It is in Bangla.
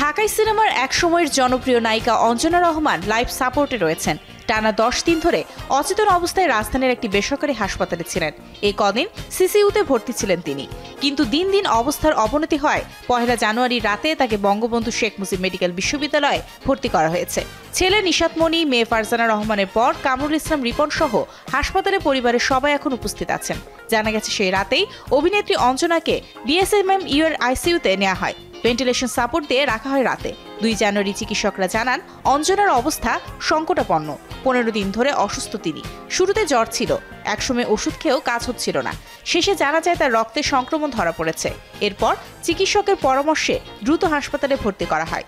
ঢাকাই সিনেমার এক সময়ের জনপ্রিয় নায়িকা অঞ্জনা রহমান লাইফ সাপোর্টে রয়েছেন। টানা 10 দিন ধরে অচেতন অবস্থায় রাজধানীর একটি বেসরকারি হাসপাতালে ছিলেন। এই কদিন সিসিইউতে ভর্তি ছিলেন তিনি, কিন্তু দিন দিন অবস্থার অবনতি হয় 1 জানুয়ারি রাতে তাকে বঙ্গবন্ধু শেখ মুজিব মেডিকেল বিশ্ববিদ্যালয়ে ভর্তি করা হয়েছে। ছেলে নিশাত মনি, মেয়ে ফারজানা রহমানের পর কামরুল ইসলাম রিপন সহ হাসপাতালে পরিবারের সবাই এখন উপস্থিত আছেন। জানা গেছে সেই রাতেই অভিনেত্রী অঞ্জনাকে DSMMU এর আইসিইউতে নেওয়া হয়। ভেন্টিলেশন সাপোর্ট দিয়ে রাখা হয় রাতে। 2 জানুয়ারি চিকিৎসকরা জানান অঞ্জনার অবস্থা সংকটাপন্ন। 15 দিন ধরে অসুস্থ তিনি। শুরুতে জ্বর ছিল, একসময় ওষুধ খেয়েও কাজ হচ্ছিল না। শেষে জানা যায় তার রক্তে সংক্রমণ ধরা পড়েছে। এরপর চিকিৎসকের পরামর্শে দ্রুত হাসপাতালে ভর্তি করা হয়।